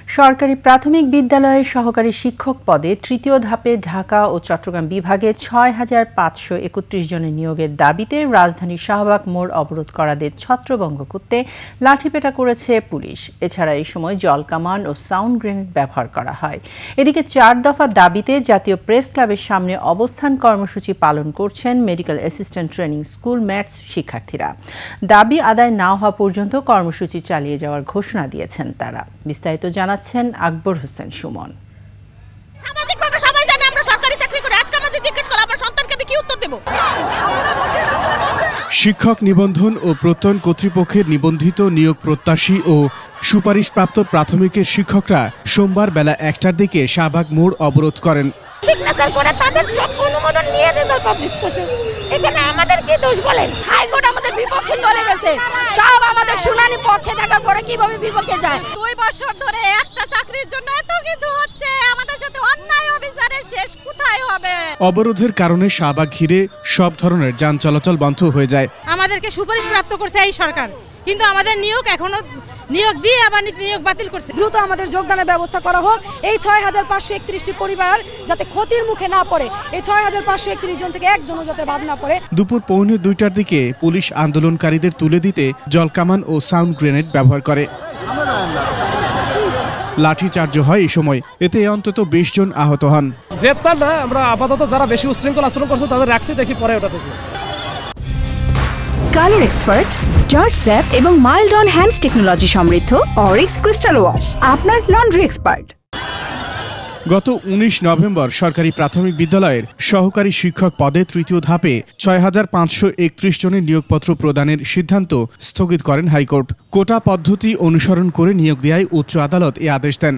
সরকারি প্রাথমিক বিদ্যালয়ের সহকারী শিক্ষক পদে তৃতীয় ধাপে ঢাকা ও চট্টগ্রাম বিভাগে ৬,৫৩১ জনের নিয়োগের দাবিতে রাজধানীর শাহবাগ মোড় অবরোধ করাদের ছত্রভঙ্গ করতে লাঠিপেটা করেছে পুলিশ। এছাড়া এই সময় জলকামান ও সাউন্ড গ্রেনেড ব্যবহার করা হয়। এদিকে ৪ দফা দাবিতে জাতীয় প্রেস ক্লাবের সামনে অবস্থান কর্মসূচি পালন করছেন medical assistant training school mats শিক্ষার্থীরা। দাবি আদায় না হওয়া পর্যন্ত কর্মসূচি চালিয়ে যাওয়ার ঘোষণা দিয়েছেন তারা। বিস্তারিত জানাচ্ছেন আকবর হোসেন সুমন। সামাজিকভাবে সবাই জানে আমরা সরকারি চাকরি করি, আজকে আমাদের জিজ্ঞেস করলে আমার সন্তানকে আমি কি উত্তর দেব? শিক্ষক নিবন্ধন ও প্রত্যয়ন কর্তৃপক্ষের নিবন্ধিত নিয়োগ প্রত্যাশী ও সুপারিশপ্রাপ্ত প্রাথমিকের শিক্ষকরা সোমবার বেলা ১টার দিকে শাহবাগ মোড় অবরোধ করেন। সিগনেচার করে তাদের সব অনুমোদন নিয়ে রেজাল্ট পাবলিশ করছে। এখানে আমাদের কি দোষ বলেন? হাইকোর্ট আমাদের বিপক্ষে চলে গেছে, সব আমাদের শুনানি পক্ষে থাকার পরে কিভাবে বিপক্ষে যায়? 2 বছর ধরে একটা চাকরির জন্য এত কিছু হচ্ছে, আমাদের সাথে অন্যায় অবিচারের শেষ কোথায় হবে? অবরোধের কারণে শাহবাগ ঘিরে সব ধরনের যান চলাচল বন্ধ হয়ে যায়। আমাদেরকে সুপারিশ প্রাপ্ত করছে এই সরকার, কিন্তু আমাদের নিয়োগ এখনো নিয়োগ দিয়ে আবার নিয়োগ বাতিল করছে। দ্রুত আমাদের যোগদানের ব্যবস্থা করা হোক। এই ৬,৫৩১টি পরিবার যাতে ক্ষতির মুখে না পড়ে, এই ৬,৫৩১ জন থেকে একজনও যাতে বাদ না পড়ে। দুপুর ১:৩০টার দিকে পুলিশ আন্দোলনকারীদের তুলে দিতে জলকামান ও সাউন্ড গ্রেনেড ব্যবহার করে। লাঠিচার্জ হয় এই সময়, এতে অন্তত ২০ জন আহত হন। গ্রেপ্তার না, আমরা আপাতত যারা বেশি উচ্ছৃঙ্খল আচরণ করছে তাদের রাখছি, দেখি পরে ওটা দেখব। কালার এক্সপার্ট, জর্জ স্যাপ এবং মাইল্ড অন হ্যান্ডস টেকনোলজি সমৃদ্ধ অরিক্স ক্রিস্টাল ওয়াশ আপনার লন্ড্রি এক্সপার্ট। গত ১৯ নভেম্বর সরকারি প্রাথমিক বিদ্যালয়ের সহকারী শিক্ষক পদে তৃতীয় ধাপে ৬,৫৩১ জনের নিয়োগপত্র প্রদানের সিদ্ধান্ত স্থগিত করেন হাইকোর্ট। কোটা পদ্ধতি অনুসরণ করে নিয়োগ দেওয়ায় উচ্চ আদালত এ আদেশ দেন।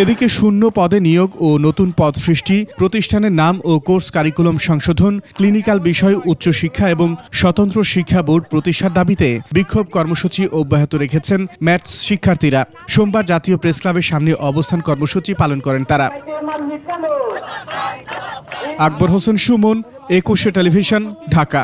এদিকে শূন্য পদে নিয়োগ ও নতুন পদ সৃষ্টি, প্রতিষ্ঠানের নাম ও কোর্স কারিকুলাম সংশোধন, ক্লিনিক্যাল বিষয় উচ্চশিক্ষা এবং স্বতন্ত্র শিক্ষা বোর্ড প্রতিষ্ঠার দাবিতে বিক্ষোভ কর্মসূচি অব্যাহত রেখেছেন ম্যাটস শিক্ষার্থীরা। সোমবার জাতীয় প্রেস ক্লাবের সামনে অবস্থান কর্মসূচি পালন করেন তারা। আকবর হোসেন সুমন, ২১শে টেলিভিশন, ঢাকা।